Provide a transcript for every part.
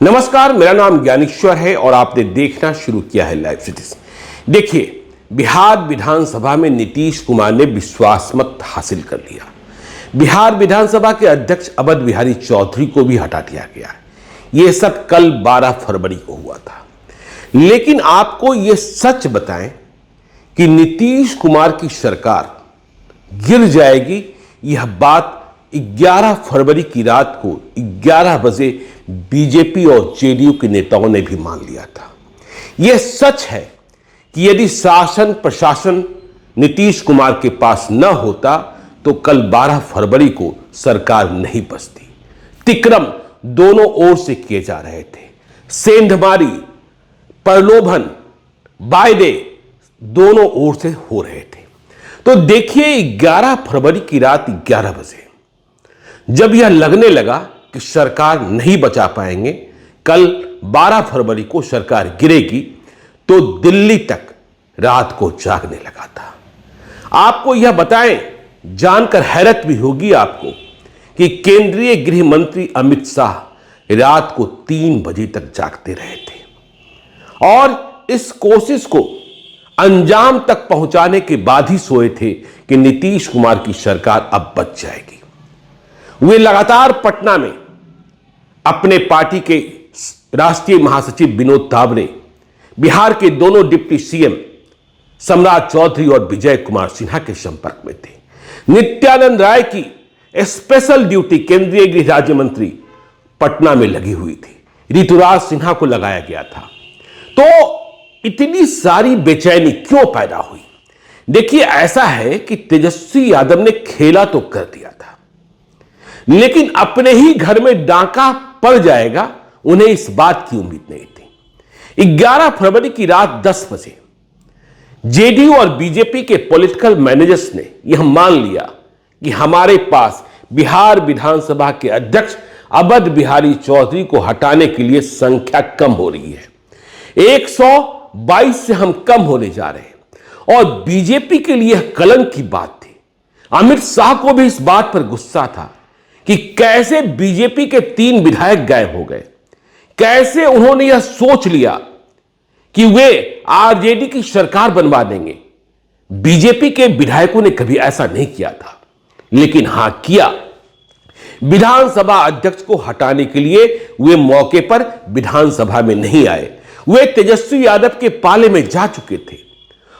नमस्कार, मेरा नाम ज्ञानेश्वर है और आपने देखना शुरू किया है लाइव सिटीज। देखिए, बिहार विधानसभा में नीतीश कुमार ने विश्वास मत हासिल कर लिया। बिहार विधानसभा के अध्यक्ष अवध बिहारी चौधरी को भी हटा दिया गया है। यह सब कल 12 फरवरी को हुआ था। लेकिन आपको यह सच बताएं कि नीतीश कुमार की सरकार गिर जाएगी, यह बात 11 फरवरी की रात को 11 बजे बीजेपी और जेडीयू के नेताओं ने भी मान लिया था। यह सच है कि यदि शासन प्रशासन नीतीश कुमार के पास न होता तो कल 12 फरवरी को सरकार नहीं बचती। तिक्रम दोनों ओर से किए जा रहे थे। सेंधमारी, प्रलोभन, वायदे दोनों ओर से हो रहे थे। तो देखिए, 11 फरवरी की रात 11 बजे जब यह लगने लगा कि सरकार नहीं बचा पाएंगे, कल 12 फरवरी को सरकार गिरेगी, तो दिल्ली तक रात को जागने लगा था। आपको यह बताएं, जानकर हैरत भी होगी आपको कि केंद्रीय गृह मंत्री अमित शाह रात को 3 बजे तक जागते रहे थे और इस कोशिश को अंजाम तक पहुंचाने के बाद ही सोए थे कि नीतीश कुमार की सरकार अब बच जाएगी। वे लगातार पटना में अपने पार्टी के राष्ट्रीय महासचिव विनोद तावड़े, बिहार के दोनों डिप्टी सीएम सम्राट चौधरी और विजय कुमार सिन्हा के संपर्क में थे। नित्यानंद राय की स्पेशल ड्यूटी केंद्रीय गृह राज्य मंत्री पटना में लगी हुई थी। ऋतुराज सिन्हा को लगाया गया था। तो इतनी सारी बेचैनी क्यों पैदा हुई? देखिए, ऐसा है कि तेजस्वी यादव ने खेला तो कर दिया था, लेकिन अपने ही घर में डांका पड़ जाएगा, उन्हें इस बात की उम्मीद नहीं थी। 11 फरवरी की रात 10 बजे जेडीयू और बीजेपी के पॉलिटिकल मैनेजर्स ने यह मान लिया कि हमारे पास बिहार विधानसभा के अध्यक्ष अवध बिहारी चौधरी को हटाने के लिए संख्या कम हो रही है। 122 से हम कम होने जा रहे हैं और बीजेपी के लिए कलंक की बात थी। अमित शाह को भी इस बात पर गुस्सा था कि कैसे बीजेपी के 3 विधायक गायब हो गए। कैसे उन्होंने यह सोच लिया कि वे आरजेडी की सरकार बनवा देंगे। बीजेपी के विधायकों ने कभी ऐसा नहीं किया था, लेकिन हां किया। विधानसभा अध्यक्ष को हटाने के लिए वे मौके पर विधानसभा में नहीं आए। वे तेजस्वी यादव के पाले में जा चुके थे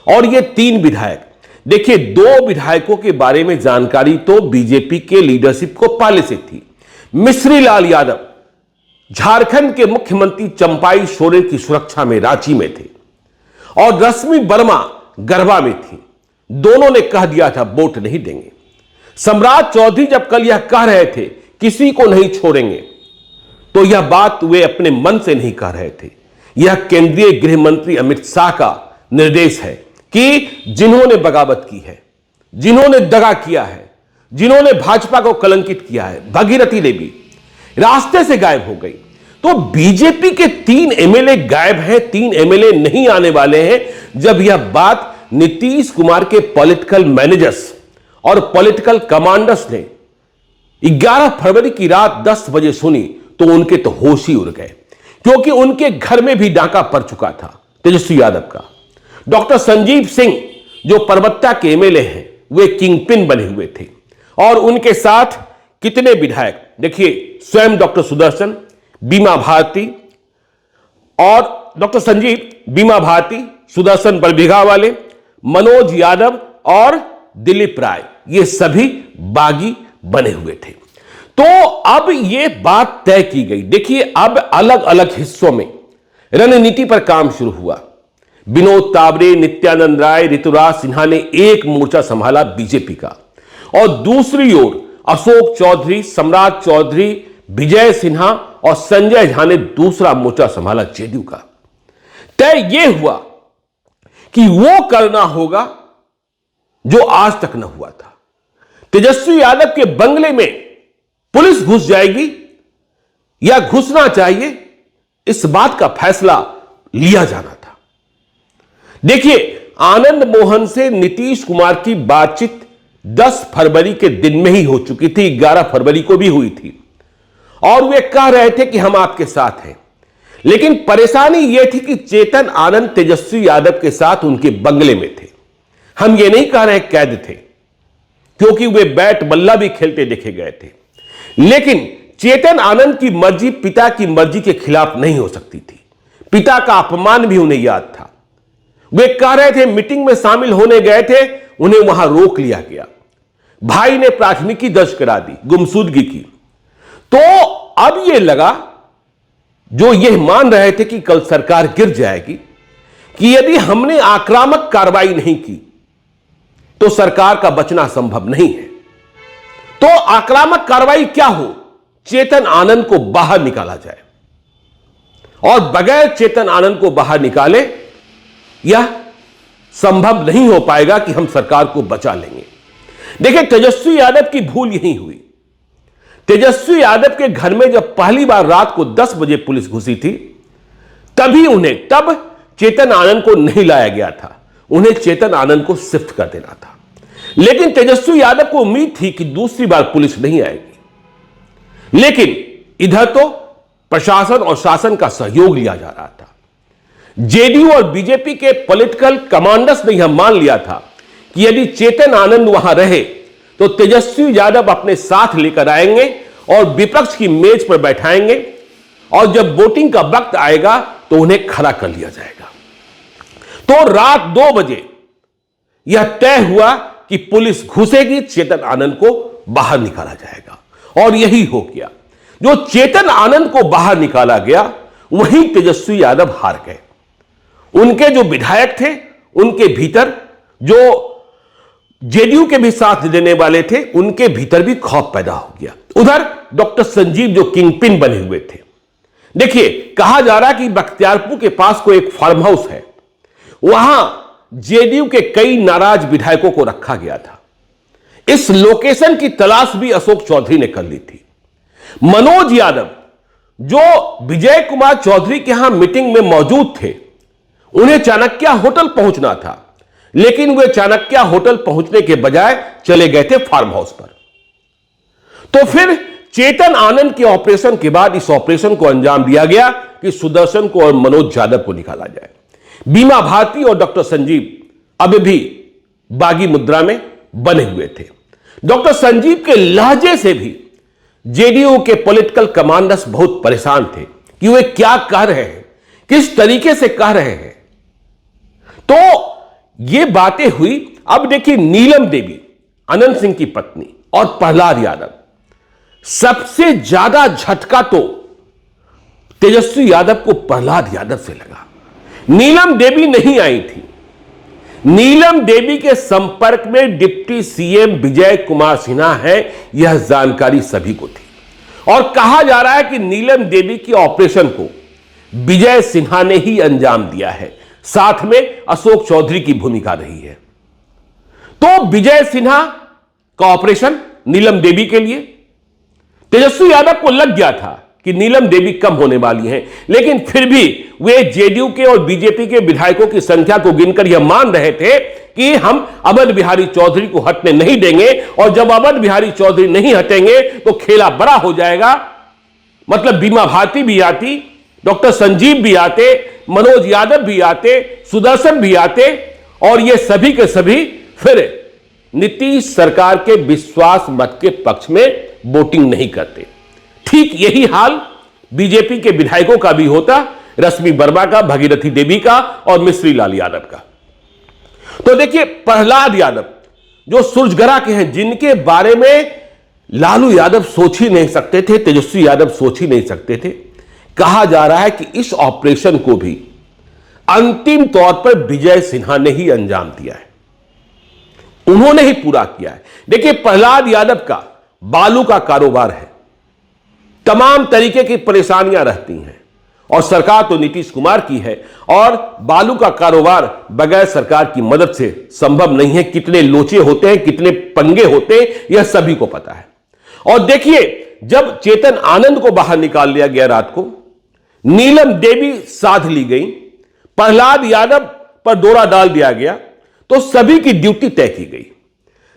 और ये 3 विधायक, देखिए, 2 विधायकों के बारे में जानकारी तो बीजेपी के लीडरशिप को पहले से थी। मिश्री लाल यादव झारखंड के मुख्यमंत्री चंपाई सोरेन की सुरक्षा में रांची में थे और रश्मि वर्मा गरबा में थी। दोनों ने कह दिया था वोट नहीं देंगे। सम्राट चौधरी जब कल यह कह रहे थे किसी को नहीं छोड़ेंगे, तो यह बात वे अपने मन से नहीं कह रहे थे। यह केंद्रीय गृह मंत्री अमित शाह का निर्देश है कि जिन्होंने बगावत की है, जिन्होंने दगा किया है, जिन्होंने भाजपा को कलंकित किया है, भागीरथी देवी रास्ते से गायब हो गई। तो बीजेपी के 3 एमएलए गायब हैं, 3 एमएलए नहीं आने वाले हैं। जब यह बात नीतीश कुमार के पॉलिटिकल मैनेजर्स और पॉलिटिकल कमांडर्स ने 11 फरवरी की रात 10 बजे सुनी, तो उनके तो होश ही उड़ गए, क्योंकि उनके घर में भी डांका पड़ चुका था तेजस्वी यादव का। डॉक्टर संजीव सिंह जो परबत्ता के एमएलए हैं, वे किंगपिन बने हुए थे और उनके साथ कितने विधायक, देखिए, स्वयं डॉक्टर सुदर्शन, बीमा भारती और डॉक्टर संजीव, बीमा भारती, सुदर्शन बरबीघा वाले, मनोज यादव और दिलीप राय, ये सभी बागी बने हुए थे। तो अब यह बात तय की गई। देखिए, अब अलग अलग हिस्सों में रणनीति पर काम शुरू हुआ। विनोद तावड़े, नित्यानंद राय, ऋतुराज सिन्हा ने एक मोर्चा संभाला बीजेपी का और दूसरी ओर अशोक चौधरी, सम्राट चौधरी, विजय सिन्हा और संजय झा ने दूसरा मोर्चा संभाला जेडीयू का। तय यह हुआ कि वो करना होगा जो आज तक न हुआ था। तेजस्वी यादव के बंगले में पुलिस घुस जाएगी या घुसना चाहिए, इस बात का फैसला लिया जाना था। देखिए, आनंद मोहन से नीतीश कुमार की बातचीत 10 फरवरी के दिन में ही हो चुकी थी, 11 फरवरी को भी हुई थी और वे कह रहे थे कि हम आपके साथ हैं। लेकिन परेशानी यह थी कि चेतन आनंद तेजस्वी यादव के साथ उनके बंगले में थे। हम ये नहीं कह रहे कैद थे, क्योंकि वे बैट बल्ला भी खेलते देखे गए थे, लेकिन चेतन आनंद की मर्जी पिता की मर्जी के खिलाफ नहीं हो सकती थी। पिता का अपमान भी उन्हें याद था। वे कह रहे थे मीटिंग में शामिल होने गए थे, उन्हें वहां रोक लिया गया। भाई ने प्राथमिकी दर्ज करा दी गुमशुदगी की। तो अब यह लगा, जो यह मान रहे थे कि कल सरकार गिर जाएगी, कि यदि हमने आक्रामक कार्रवाई नहीं की तो सरकार का बचना संभव नहीं है। तो आक्रामक कार्रवाई क्या हो? चेतन आनंद को बाहर निकाला जाए, और बगैर चेतन आनंद को बाहर निकाले यह संभव नहीं हो पाएगा कि हम सरकार को बचा लेंगे। देखिए, तेजस्वी यादव की भूल यही हुई। तेजस्वी यादव के घर में जब पहली बार रात को 10 बजे पुलिस घुसी थी, तब चेतन आनंद को नहीं लाया गया था। उन्हें चेतन आनंद को शिफ्ट कर देना था। लेकिन तेजस्वी यादव को उम्मीद थी कि दूसरी बार पुलिस नहीं आएगी। लेकिन इधर तो प्रशासन और शासन का सहयोग लिया जा रहा था। जेडीयू और बीजेपी के पॉलिटिकल कमांडर्स ने यह मान लिया था कि यदि चेतन आनंद वहां रहे तो तेजस्वी यादव अपने साथ लेकर आएंगे और विपक्ष की मेज पर बैठाएंगे, और जब वोटिंग का वक्त आएगा तो उन्हें खड़ा कर लिया जाएगा। तो रात 2 बजे यह तय हुआ कि पुलिस घुसेगी, चेतन आनंद को बाहर निकाला जाएगा, और यही हो गया। जो चेतन आनंद को बाहर निकाला गया, वहीं तेजस्वी यादव हार गए। उनके जो विधायक थे, उनके भीतर जो जेडीयू के भी साथ देने वाले थे, उनके भीतर भी खौफ पैदा हो गया। उधर डॉक्टर संजीव जो किंगपिन बने हुए थे, देखिए, कहा जा रहा है कि बख्तियारपुर के पास कोई एक फार्म हाउस है, वहां जेडीयू के कई नाराज विधायकों को रखा गया था। इस लोकेशन की तलाश भी अशोक चौधरी ने कर ली थी। मनोज यादव, जो विजय कुमार चौधरी के यहां मीटिंग में मौजूद थे, उन्हें चाणक्य होटल पहुंचना था, लेकिन वे चाणक्य होटल पहुंचने के बजाय चले गए थे फार्म हाउस पर। तो फिर चेतन आनंद के ऑपरेशन के बाद इस ऑपरेशन को अंजाम दिया गया कि सुदर्शन को और मनोज यादव को निकाला जाए। बीमा भारती और डॉक्टर संजीव अभी भी बागी मुद्रा में बने हुए थे। डॉक्टर संजीव के लहजे से भी जेडीयू के पॉलिटिकल कमांडर्स बहुत परेशान थे कि वे क्या कह रहे हैं, किस तरीके से कह रहे हैं। तो ये बातें हुई। अब देखिए, नीलम देवी, अनंत सिंह की पत्नी, और प्रहलाद यादव, सबसे ज्यादा झटका तो तेजस्वी यादव को प्रहलाद यादव से लगा। नीलम देवी नहीं आई थी। नीलम देवी के संपर्क में डिप्टी सीएम विजय कुमार सिन्हा है, यह जानकारी सभी को थी। और कहा जा रहा है कि नीलम देवी की ऑपरेशन को विजय सिन्हा ने ही अंजाम दिया है, साथ में अशोक चौधरी की भूमिका रही है। तो विजय सिन्हा का ऑपरेशन नीलम देवी के लिए, तेजस्वी यादव को लग गया था कि नीलम देवी कम होने वाली हैं, लेकिन फिर भी वे जेडीयू के और बीजेपी के विधायकों की संख्या को गिनकर यह मान रहे थे कि हम अवध बिहारी चौधरी को हटने नहीं देंगे, और जब अवध बिहारी चौधरी नहीं हटेंगे तो खेला बड़ा हो जाएगा। मतलब बीमा भारती भी आती, डॉक्टर संजीव भी आते, मनोज यादव भी आते, सुदर्शन भी आते, और ये सभी के सभी फिर नीतीश सरकार के विश्वास मत के पक्ष में वोटिंग नहीं करते। ठीक यही हाल बीजेपी के विधायकों का भी होता, रश्मि वर्मा का, भगीरथी देवी का और मिश्री लाल यादव का। तो देखिए, प्रहलाद यादव जो सुरजगरा के हैं, जिनके बारे में लालू यादव सोच ही नहीं सकते थे, तेजस्वी यादव सोच ही नहीं सकते थे। कहा जा रहा है कि इस ऑपरेशन को भी अंतिम तौर पर विजय सिन्हा ने ही अंजाम दिया है, उन्होंने ही पूरा किया है। देखिए, प्रहलाद यादव का बालू का कारोबार है, तमाम तरीके की परेशानियां रहती हैं, और सरकार तो नीतीश कुमार की है, और बालू का कारोबार बगैर सरकार की मदद से संभव नहीं है। कितने लोचे होते हैं, कितने पंगे होते हैं, यह सभी को पता है। और देखिए, जब चेतन आनंद को बाहर निकाल लिया गया रात को, नीलम देवी साध ली गई, प्रहलाद यादव पर दौरा डाल दिया गया, तो सभी की ड्यूटी तय की गई।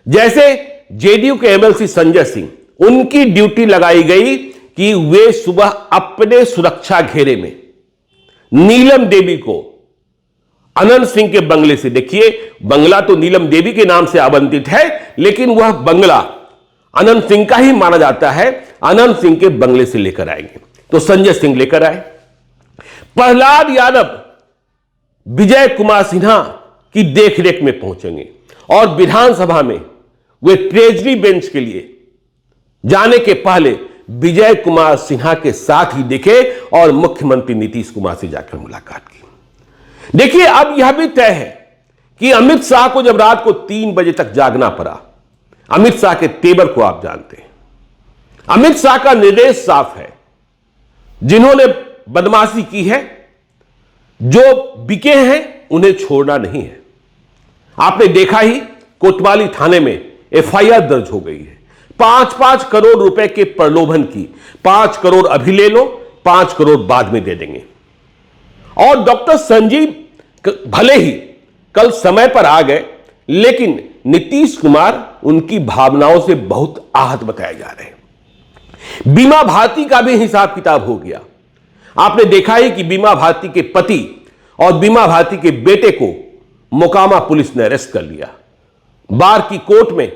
जैसे जेडीयू के एमएलसी संजय सिंह, उनकी ड्यूटी लगाई गई कि वे सुबह अपने सुरक्षा घेरे में नीलम देवी को अनंत सिंह के बंगले से, देखिए बंगला तो नीलम देवी के नाम से आवंटित है, लेकिन वह बंगला अनंत सिंह का ही माना जाता है, अनंत सिंह के बंगले से लेकर आएंगे। तो संजय सिंह लेकर आए। प्रहलाद यादव विजय कुमार सिन्हा की देखरेख में पहुंचेंगे और विधानसभा में वे ट्रेजरी बेंच के लिए जाने के पहले विजय कुमार सिन्हा के साथ ही दिखे और मुख्यमंत्री नीतीश कुमार से जाकर मुलाकात की। देखिए अब यह भी तय है कि अमित शाह को जब रात को 3 बजे तक जागना पड़ा, अमित शाह के तेवर को आप जानते हैं। अमित शाह का निर्देश साफ है, जिन्होंने बदमाशी की है, जो बिके हैं, उन्हें छोड़ना नहीं है। आपने देखा ही कोतवाली थाने में एफआईआर दर्ज हो गई है 5-5 करोड़ रुपए के प्रलोभन की। 5 करोड़ अभी ले लो, 5 करोड़ बाद में दे देंगे। और डॉक्टर संजीव भले ही कल समय पर आ गए, लेकिन नीतीश कुमार उनकी भावनाओं से बहुत आहत बताए जा रहे हैं। बीमा भारती का भी हिसाब किताब हो गया। आपने देखा ही कि बीमा भारती के पति और बीमा भारती के बेटे को मोकामा पुलिस ने अरेस्ट कर लिया। बार की कोर्ट में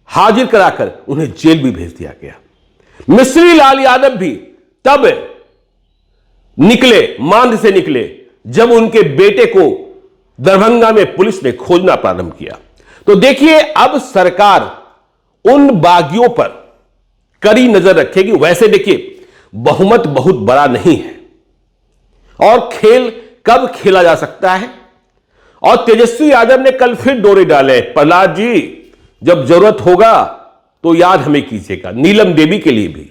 हाजिर कराकर उन्हें जेल भी भेज दिया गया। मिश्री लाल यादव भी तब निकले, मांद से निकले, जब उनके बेटे को दरभंगा में पुलिस ने खोजना प्रारंभ किया। तो देखिए अब सरकार उन बागियों पर कड़ी नजर रखेगी। वैसे देखिए बहुमत बहुत बड़ा नहीं है और खेल कब खेला जा सकता है। और तेजस्वी यादव ने कल फिर डोरे डाले, प्रहलाद जी जब जरूरत होगा तो याद हमें कीजिएगा, नीलम देवी के लिए भी।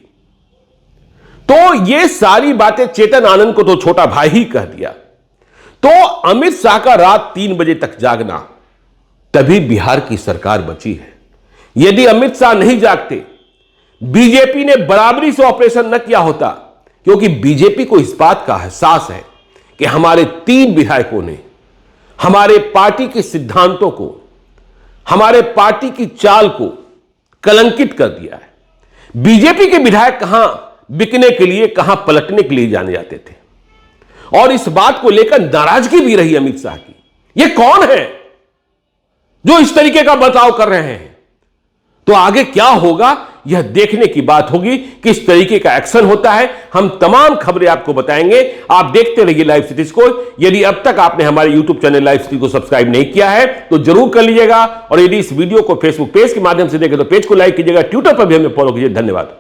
तो ये सारी बातें चेतन आनंद को तो छोटा भाई ही कह दिया। तो अमित शाह का रात 3 बजे तक जागना, तभी बिहार की सरकार बची है। यदि अमित शाह नहीं जागते, बीजेपी ने बराबरी से ऑपरेशन न किया होता, क्योंकि बीजेपी को इस बात का एहसास है कि हमारे 3 विधायकों ने हमारे पार्टी के सिद्धांतों को, हमारे पार्टी की चाल को कलंकित कर दिया है। बीजेपी के विधायक कहां बिकने के लिए, कहां पलटने के लिए जाने जाते थे, और इस बात को लेकर नाराजगी भी रही अमित शाह की। ये कौन है जो इस तरीके का बर्ताव कर रहे हैं? तो आगे क्या होगा यह देखने की बात होगी, किस तरीके का एक्शन होता है। हम तमाम खबरें आपको बताएंगे। आप देखते रहिए लाइव सिटीज को। यदि अब तक आपने हमारे YouTube चैनल लाइव सिटी को सब्सक्राइब नहीं किया है तो जरूर कर लीजिएगा, और यदि इस वीडियो को फेसबुक पेज के माध्यम से देखें तो पेज को लाइक कीजिएगा, ट्विटर पर भी हमें फॉलो कीजिए। धन्यवाद।